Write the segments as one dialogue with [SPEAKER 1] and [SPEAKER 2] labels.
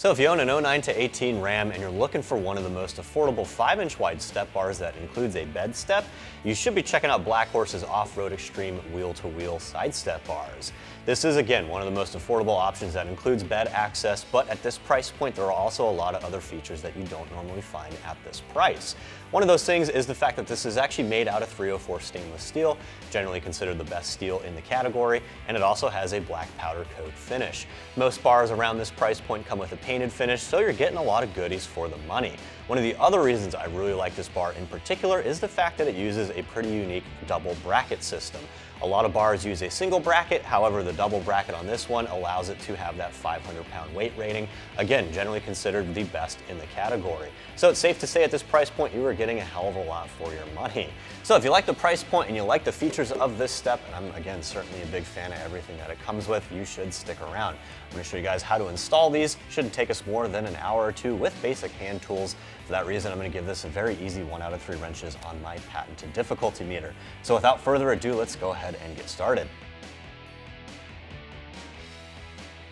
[SPEAKER 1] So if you own an 09 to 18 Ram and you're looking for one of the most affordable 5-inch wide step bars that includes a bed step, you should be checking out Black Horse's Off-Road Extreme wheel-to-wheel side step bars. This is, again, one of the most affordable options that includes bed access, but at this price point there are also a lot of other features that you don't normally find at this price. One of those things is the fact that this is actually made out of 304 stainless steel, generally considered the best steel in the category, and it also has a black powder coat finish. Most bars around this price point come with a painted finish, so you're getting a lot of goodies for the money. One of the other reasons I really like this bar in particular is the fact that it uses a pretty unique double bracket system. A lot of bars use a single bracket, however the double bracket on this one allows it to have that 500-pound weight rating. Again, generally considered the best in the category. So it's safe to say at this price point you are getting a hell of a lot for your money. So if you like the price point and you like the features of this step, and I'm again certainly a big fan of everything that it comes with, you should stick around. I'm going to show you guys how to install these. Shouldn't take us more than an hour or two with basic hand tools. For that reason, I'm going to give this a very easy 1 out of 3 wrenches on my patented difficulty meter. So without further ado, let's go ahead and get started.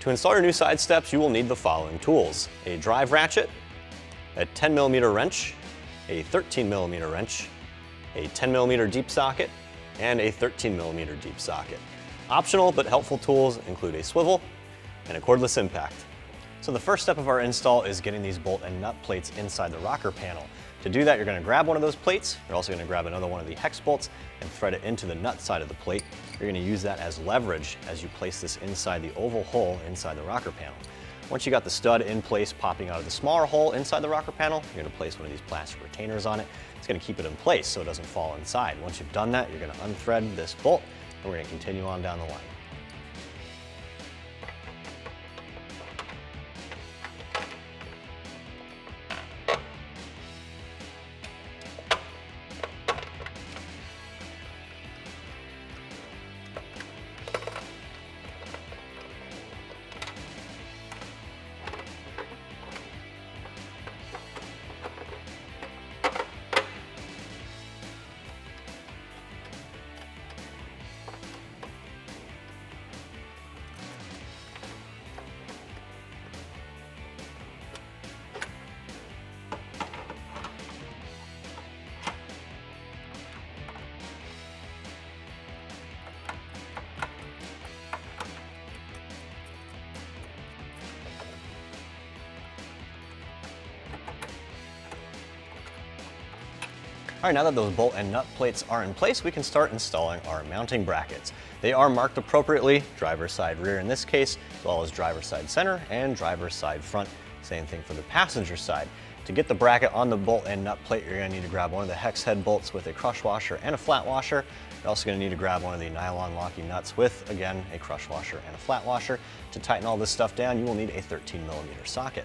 [SPEAKER 1] To install your new side steps, you will need the following tools: a drive ratchet, a 10mm wrench, a 13mm wrench, a 10mm deep socket, and a 13mm deep socket. Optional but helpful tools include a swivel and a cordless impact. So the first step of our install is getting these bolt and nut plates inside the rocker panel. To do that, you're going to grab one of those plates. You're also going to grab another one of the hex bolts and thread it into the nut side of the plate. You're going to use that as leverage as you place this inside the oval hole inside the rocker panel. Once you got the stud in place popping out of the smaller hole inside the rocker panel, you're going to place one of these plastic retainers on it. It's going to keep it in place so it doesn't fall inside. Once you've done that, you're going to unthread this bolt and we're going to continue on down the line. All right, now that those bolt and nut plates are in place, we can start installing our mounting brackets. They are marked appropriately, driver's side rear in this case, as well as driver's side center and driver's side front. Same thing for the passenger side. To get the bracket on the bolt and nut plate, you're going to need to grab one of the hex head bolts with a crush washer and a flat washer. You're also going to need to grab one of the nylon locking nuts with, again, a crush washer and a flat washer. To tighten all this stuff down, you will need a 13mm socket.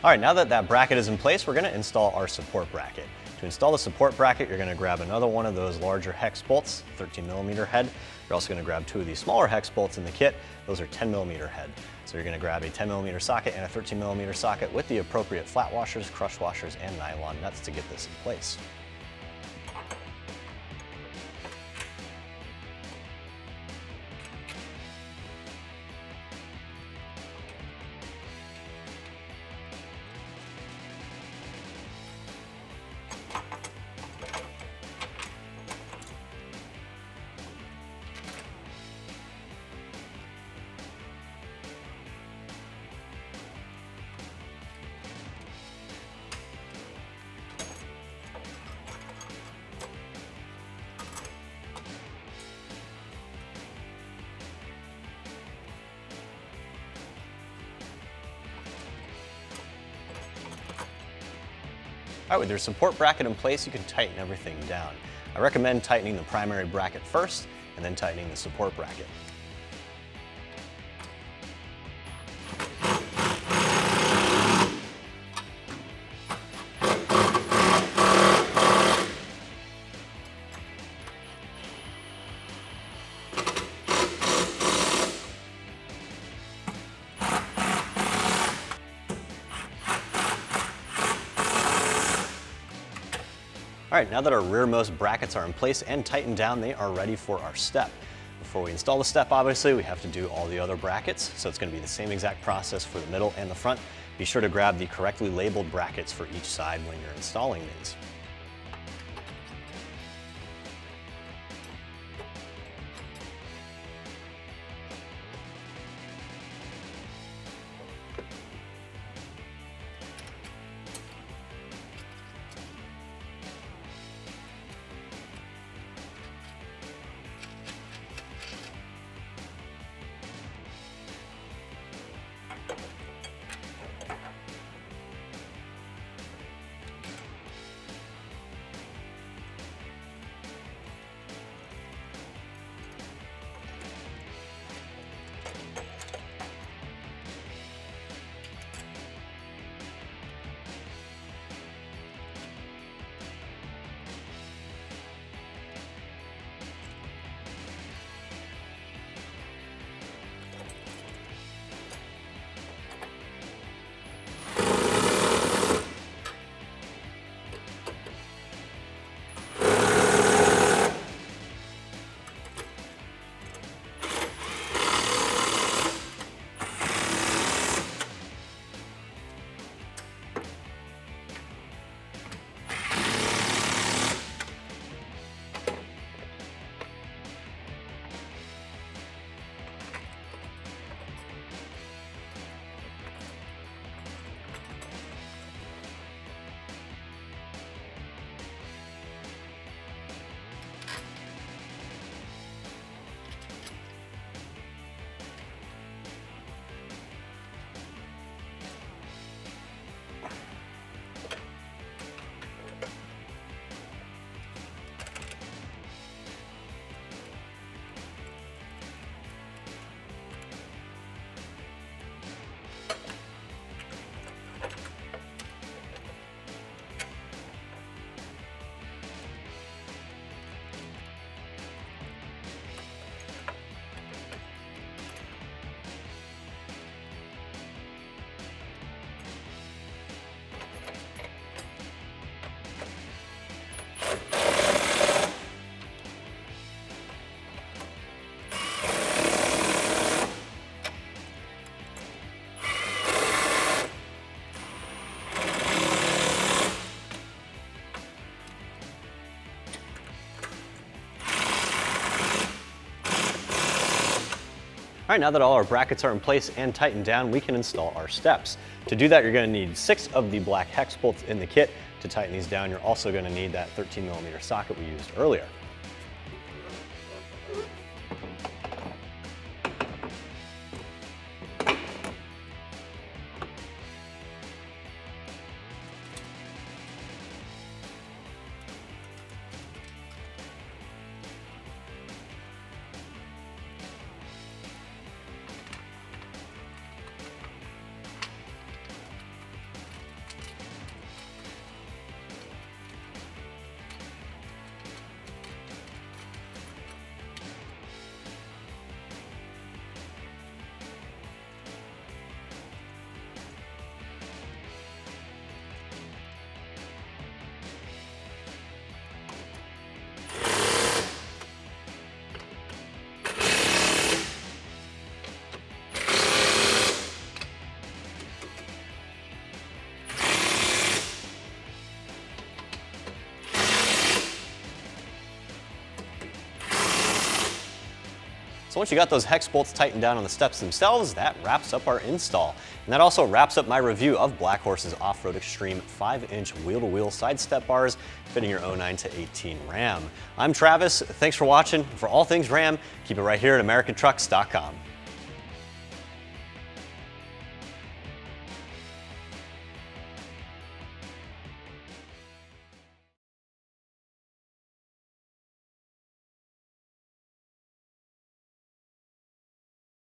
[SPEAKER 1] All right, now that that bracket is in place, we're going to install our support bracket. To install the support bracket, you're going to grab another one of those larger hex bolts, 13mm head. You're also going to grab 2 of these smaller hex bolts in the kit. Those are 10mm head. So you're going to grab a 10mm socket and a 13mm socket with the appropriate flat washers, crush washers, and nylon nuts to get this in place. All right, with your support bracket in place, you can tighten everything down. I recommend tightening the primary bracket first and then tightening the support bracket. All right, now that our rearmost brackets are in place and tightened down, they are ready for our step. Before we install the step, obviously, we have to do all the other brackets, so it's going to be the same exact process for the middle and the front. Be sure to grab the correctly labeled brackets for each side when you're installing these. All right, now that all our brackets are in place and tightened down, we can install our steps. To do that, you're going to need 6 of the black hex bolts in the kit. To tighten these down, you're also going to need that 13mm socket we used earlier. So once you got those hex bolts tightened down on the steps themselves, that wraps up our install. And that also wraps up my review of Black Horse's Off-Road Extreme 5-inch wheel-to-wheel side step bars fitting your 09 to 18 Ram. I'm Travis, thanks for watching. For all things Ram, keep it right here at AmericanTrucks.com.